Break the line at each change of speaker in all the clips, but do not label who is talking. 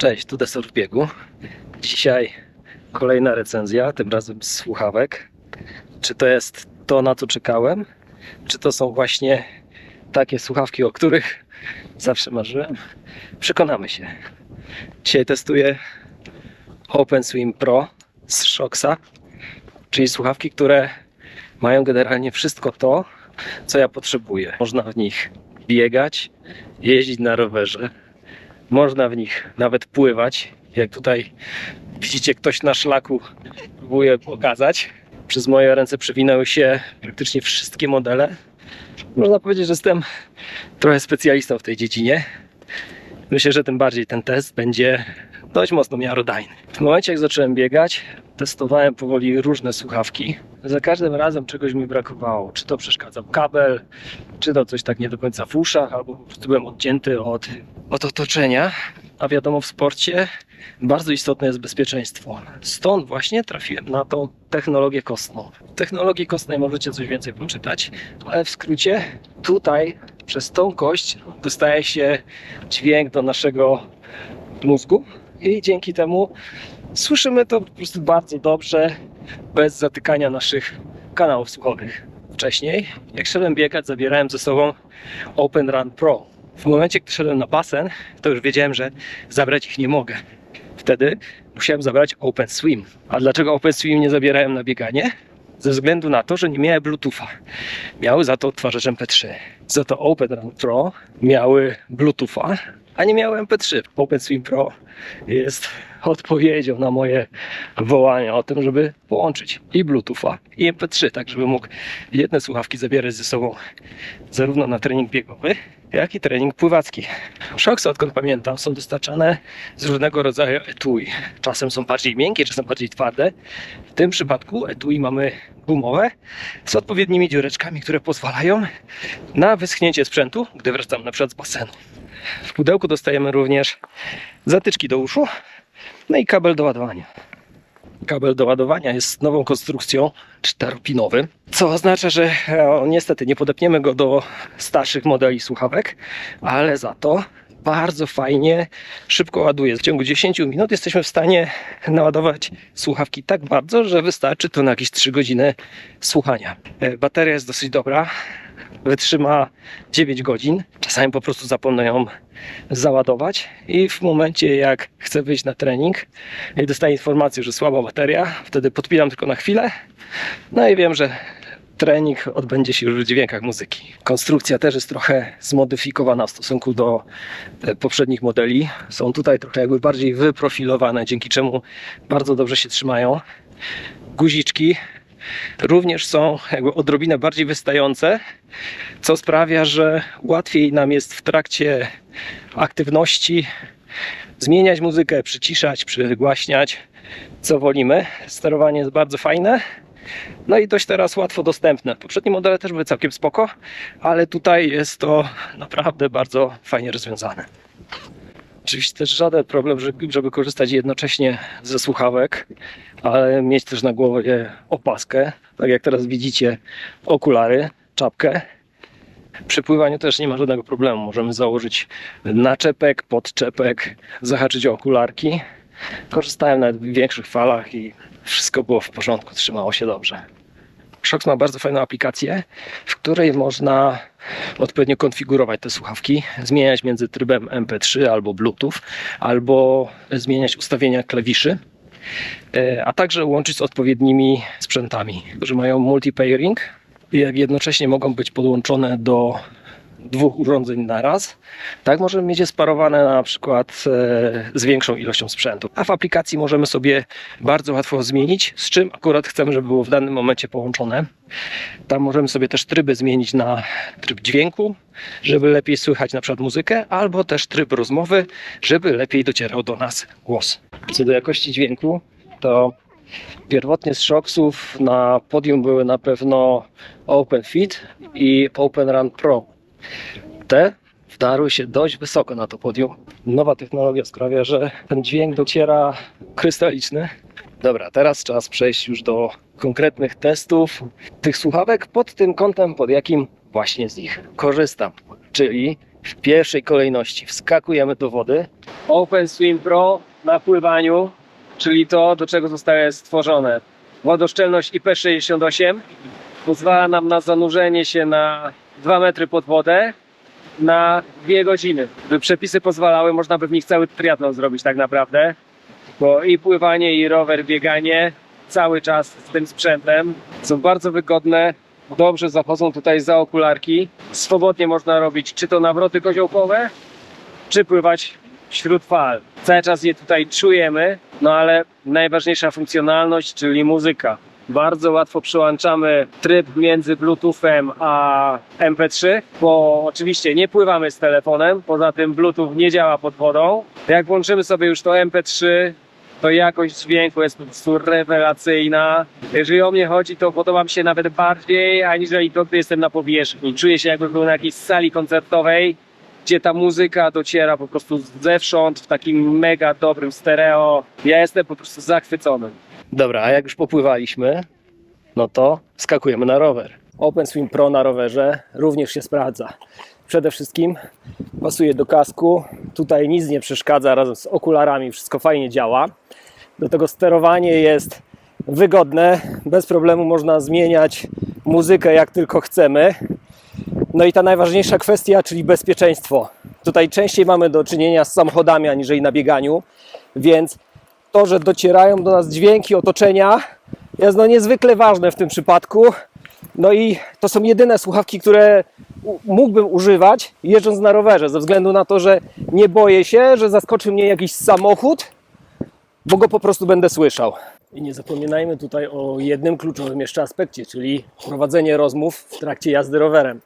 Cześć, tu Desor w biegu. Dzisiaj kolejna recenzja, tym razem z słuchawek. Czy to jest to, na co czekałem? Czy to są właśnie takie słuchawki, o których zawsze marzyłem? Przekonamy się. Dzisiaj testuję OpenSwim Pro z Shoxa, czyli słuchawki, które mają generalnie wszystko to, co ja potrzebuję. Można w nich biegać, jeździć na rowerze, można w nich nawet pływać. Jak tutaj widzicie, ktoś na szlaku próbuje pokazać. Przez moje ręce przewinęły się praktycznie wszystkie modele. Można powiedzieć, że jestem trochę specjalistą w tej dziedzinie. Myślę, że tym bardziej ten test będzie dość mocno miarodajny. W momencie, jak zacząłem biegać, testowałem powoli różne słuchawki. Za każdym razem czegoś mi brakowało. Czy to przeszkadzał kabel, czy to coś tak nie do końca w uszach, albo po prostu byłem odcięty od otoczenia. A wiadomo, w sporcie bardzo istotne jest bezpieczeństwo. Stąd właśnie trafiłem na tą technologię kostną. W technologii kostnej możecie coś więcej poczytać, ale w skrócie tutaj przez tą kość dostaje się dźwięk do naszego mózgu i dzięki temu słyszymy to po prostu bardzo dobrze, bez zatykania naszych kanałów słuchowych. Wcześniej, jak szedłem biegać, zabierałem ze sobą Open Run Pro. W momencie, gdy szedłem na basen, to już wiedziałem, że zabrać ich nie mogę. Wtedy musiałem zabrać OpenSwim. A dlaczego OpenSwim nie zabierałem na bieganie? Ze względu na to, że nie miały Bluetootha. Miały za to odtwarzacz MP3. Za to Open Run Pro miały Bluetootha, a nie miały MP3. OpenSwim Pro jest odpowiedzią na moje wołania o tym, żeby połączyć i Bluetootha, i MP3, tak żeby mógł jedne słuchawki zabierać ze sobą zarówno na trening biegowy, jak i trening pływacki. Shoxy, odkąd pamiętam, są dostarczane z różnego rodzaju etui. Czasem są bardziej miękkie, czasem bardziej twarde. W tym przypadku etui mamy gumowe z odpowiednimi dziureczkami, które pozwalają na wyschnięcie sprzętu, gdy wracamy na przykład z basenu. W pudełku dostajemy również zatyczki do uszu, no i kabel do ładowania. Kabel do ładowania jest nową konstrukcją, czteropinowy, co oznacza, że niestety nie podepniemy go do starszych modeli słuchawek, ale za to bardzo fajnie, szybko ładuje. W ciągu 10 minut jesteśmy w stanie naładować słuchawki tak bardzo, że wystarczy to na jakieś 3 godziny słuchania. Bateria jest dosyć dobra, wytrzyma 9 godzin. Czasami po prostu zapomnę ją załadować i w momencie, jak chcę wyjść na trening i dostaję informację, że słaba bateria, wtedy podpinam tylko na chwilę, no i wiem, że trening odbędzie się już w dźwiękach muzyki. Konstrukcja też jest trochę zmodyfikowana w stosunku do poprzednich modeli. Są tutaj trochę jakby bardziej wyprofilowane, dzięki czemu bardzo dobrze się trzymają. Guziczki również są jakby odrobinę bardziej wystające, co sprawia, że łatwiej nam jest w trakcie aktywności zmieniać muzykę, przyciszać, przygłaśniać, co wolimy. Sterowanie jest bardzo fajne. No i dość teraz łatwo dostępne. Poprzednie modele też były całkiem spoko, ale tutaj jest to naprawdę bardzo fajnie rozwiązane. Oczywiście też żaden problem, żeby korzystać jednocześnie ze słuchawek, ale mieć też na głowie opaskę, tak jak teraz widzicie, okulary, czapkę. Przy pływaniu też nie ma żadnego problemu. Możemy założyć naczepek, podczepek, zahaczyć o okularki. Korzystałem nawet w większych falach i wszystko było w porządku, trzymało się dobrze. Shox ma bardzo fajną aplikację, w której można odpowiednio konfigurować te słuchawki, zmieniać między trybem MP3 albo Bluetooth, albo zmieniać ustawienia klawiszy, a także łączyć z odpowiednimi sprzętami, którzy mają multi-pairing i jednocześnie mogą być podłączone do 2 urządzeń na raz. Tak możemy mieć je sparowane na przykład z większą ilością sprzętu. A w aplikacji możemy sobie bardzo łatwo zmienić, z czym akurat chcemy, żeby było w danym momencie połączone. Tam możemy sobie też tryby zmienić na tryb dźwięku, żeby lepiej słychać na przykład muzykę, albo też tryb rozmowy, żeby lepiej docierał do nas głos. Co do jakości dźwięku, to pierwotnie z Shoxów na podium były na pewno OpenFit i Open Run Pro. Te wdarły się dość wysoko na to podium. Nowa technologia sprawia, że ten dźwięk dociera krystaliczny. Dobra, teraz czas przejść już do konkretnych testów tych słuchawek pod tym kątem, pod jakim właśnie z nich korzystam. Czyli w pierwszej kolejności wskakujemy do wody. Open Swim Pro na pływaniu, czyli to, do czego zostało stworzone. Wodoszczelność IP68 pozwala nam na zanurzenie się na 2 metry pod wodę na 2 godziny. Gdyby przepisy pozwalały, można by w nich cały triatlon zrobić tak naprawdę. Bo i pływanie, i rower, bieganie cały czas z tym sprzętem są bardzo wygodne. Dobrze zachodzą tutaj za okularki. Swobodnie można robić czy to nawroty koziołkowe, czy pływać wśród fal. Cały czas je tutaj czujemy, no ale najważniejsza funkcjonalność, czyli muzyka. Bardzo łatwo przełączamy tryb między Bluetoothem a MP3, bo oczywiście nie pływamy z telefonem, poza tym Bluetooth nie działa pod wodą. Jak włączymy sobie już to MP3, to jakość dźwięku jest po prostu rewelacyjna. Jeżeli o mnie chodzi, to podoba mi się nawet bardziej, aniżeli to, gdy jestem na powierzchni. Czuję się, jakbym był na jakiejś sali koncertowej, gdzie ta muzyka dociera po prostu zewsząd w takim mega dobrym stereo. Ja jestem po prostu zachwycony. Dobra, a jak już popływaliśmy, no to skakujemy na rower. Open Swim Pro na rowerze również się sprawdza. Przede wszystkim pasuje do kasku, tutaj nic nie przeszkadza, razem z okularami wszystko fajnie działa. Do tego sterowanie jest wygodne, bez problemu można zmieniać muzykę jak tylko chcemy. No i ta najważniejsza kwestia, czyli bezpieczeństwo. Tutaj częściej mamy do czynienia z samochodami aniżeli na bieganiu, więc to, że docierają do nas dźwięki otoczenia, jest niezwykle ważne w tym przypadku. No i to są jedyne słuchawki, które mógłbym używać jeżdżąc na rowerze, ze względu na to, że nie boję się, że zaskoczy mnie jakiś samochód, bo go po prostu będę słyszał. I nie zapominajmy tutaj o jednym kluczowym jeszcze aspekcie, czyli prowadzenie rozmów w trakcie jazdy rowerem.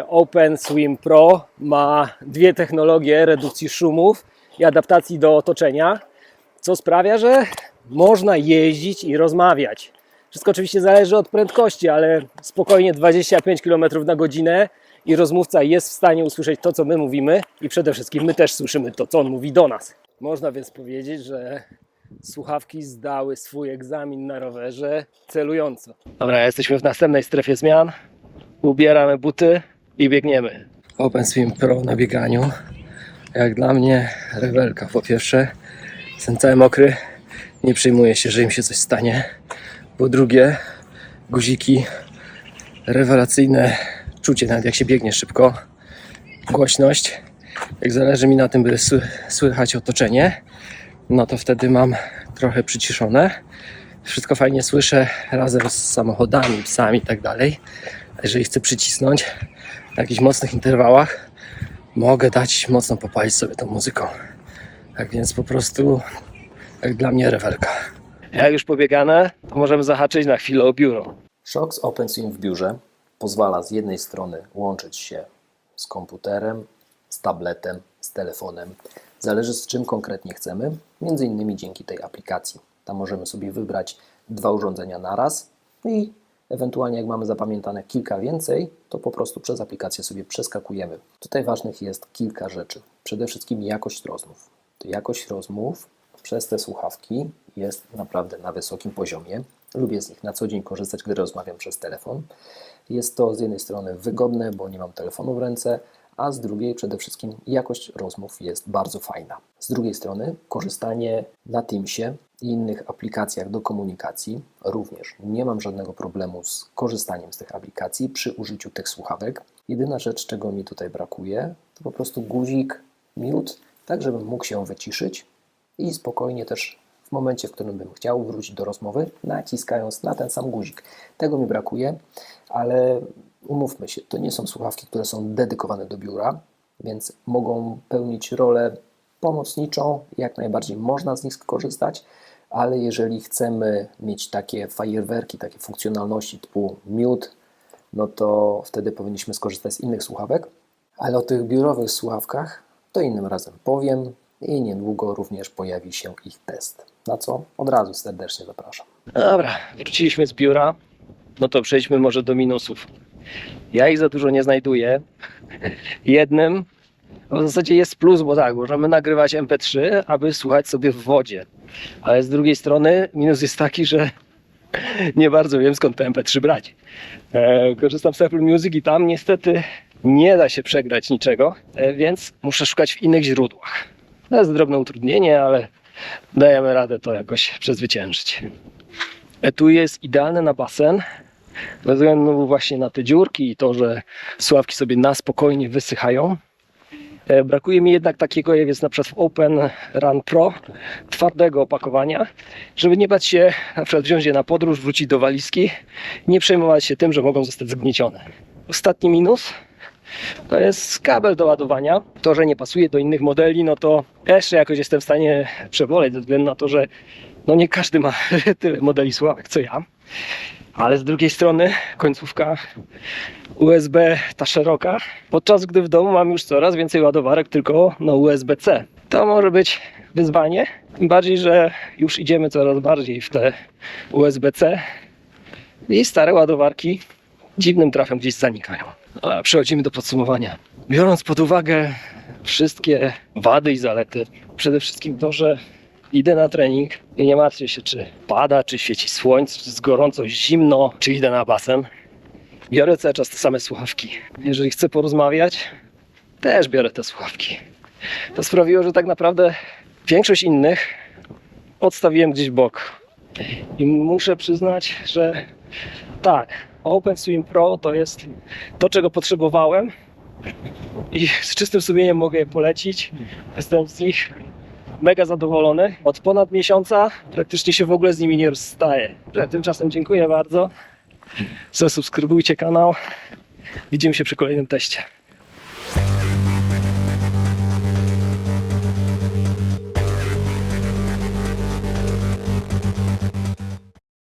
Open Swim Pro ma 2 technologie redukcji szumów i adaptacji do otoczenia, co sprawia, że można jeździć i rozmawiać. Wszystko oczywiście zależy od prędkości, ale spokojnie 25 km na godzinę i rozmówca jest w stanie usłyszeć to, co my mówimy i przede wszystkim my też słyszymy to, co on mówi do nas. Można więc powiedzieć, że słuchawki zdały swój egzamin na rowerze celująco. Dobra, jesteśmy w następnej strefie zmian. Ubieramy buty i biegniemy. Open Swim Pro na bieganiu. Jak dla mnie rewelka. Po pierwsze, jestem cały mokry, nie przejmuję się, że im się coś stanie. Po drugie, guziki, rewelacyjne czucie, nawet jak się biegnie szybko. Głośność, jak zależy mi na tym, by słychać otoczenie, no to wtedy mam trochę przyciszone. Wszystko fajnie słyszę razem z samochodami, psami i tak dalej. Jeżeli chcę przycisnąć w jakichś mocnych interwałach, mogę dać mocno popalić sobie tą muzyką. Tak więc po prostu jak dla mnie rewelka. Jak już pobiegane, to możemy zahaczyć na chwilę o biuro.
Shocks Open Swim w biurze pozwala z jednej strony łączyć się z komputerem, z tabletem, z telefonem. Zależy z czym konkretnie chcemy, między innymi dzięki tej aplikacji. Tam możemy sobie wybrać 2 urządzenia naraz i ewentualnie jak mamy zapamiętane kilka więcej, to po prostu przez aplikację sobie przeskakujemy. Tutaj ważnych jest kilka rzeczy. Przede wszystkim jakość rozmów. To jakość rozmów przez te słuchawki jest naprawdę na wysokim poziomie. Lubię z nich na co dzień korzystać, gdy rozmawiam przez telefon. Jest to z jednej strony wygodne, bo nie mam telefonu w ręce, a z drugiej przede wszystkim jakość rozmów jest bardzo fajna. Z drugiej strony korzystanie na Teamsie i innych aplikacjach do komunikacji również nie mam żadnego problemu z korzystaniem z tych aplikacji przy użyciu tych słuchawek. Jedyna rzecz, czego mi tutaj brakuje, to po prostu guzik mute, tak żebym mógł się wyciszyć i spokojnie też w momencie, w którym bym chciał wrócić do rozmowy, naciskając na ten sam guzik. Tego mi brakuje, ale umówmy się, to nie są słuchawki, które są dedykowane do biura, więc mogą pełnić rolę pomocniczą, jak najbardziej można z nich skorzystać, ale jeżeli chcemy mieć takie fajerwerki, takie funkcjonalności typu mute, no to wtedy powinniśmy skorzystać z innych słuchawek, ale o tych biurowych słuchawkach to innym razem powiem i niedługo również pojawi się ich test, na co od razu serdecznie zapraszam.
Dobra, wróciliśmy z biura, no to przejdźmy może do minusów. Ja ich za dużo nie znajduję. Jednym w zasadzie jest plus, bo tak, możemy nagrywać MP3, aby słuchać sobie w wodzie. Ale z drugiej strony minus jest taki, że nie bardzo wiem skąd te MP3 brać. Korzystam z Apple Music i tam niestety nie da się przegrać niczego, więc muszę szukać w innych źródłach. To jest drobne utrudnienie, ale dajemy radę to jakoś przezwyciężyć. Etui jest idealne na basen, bez względu właśnie na te dziurki i to, że słuchawki sobie na spokojnie wysychają. Brakuje mi jednak takiego, jak jest na przykład w Open Run Pro, twardego opakowania, żeby nie bać się na przykład wziąć je na podróż, wrócić do walizki, nie przejmować się tym, że mogą zostać zgniecione. Ostatni minus to jest kabel do ładowania. To, że nie pasuje do innych modeli, no to jeszcze jakoś jestem w stanie przeboleć ze względu na to, że no nie każdy ma tyle modeli słuchawek co ja. Ale z drugiej strony końcówka USB ta szeroka, podczas gdy w domu mam już coraz więcej ładowarek tylko na USB-C. To może być wyzwanie, tym bardziej, że już idziemy coraz bardziej w te USB-C i stare ładowarki dziwnym trafem gdzieś zanikają. Ale przechodzimy do podsumowania. Biorąc pod uwagę wszystkie wady i zalety, przede wszystkim to, że idę na trening i nie martwię się, czy pada, czy świeci słońce, czy jest gorąco, zimno, czy idę na basen. Biorę cały czas te same słuchawki. Jeżeli chcę porozmawiać, też biorę te słuchawki. To sprawiło, że tak naprawdę większość innych odstawiłem gdzieś w bok. I muszę przyznać, że tak, Open Swim Pro to jest to, czego potrzebowałem i z czystym sumieniem mogę je polecić. Jestem z nich mega zadowolony. Od ponad miesiąca praktycznie się w ogóle z nimi nie rozstaję. Tymczasem dziękuję bardzo. Zasubskrybujcie kanał. Widzimy się przy kolejnym teście.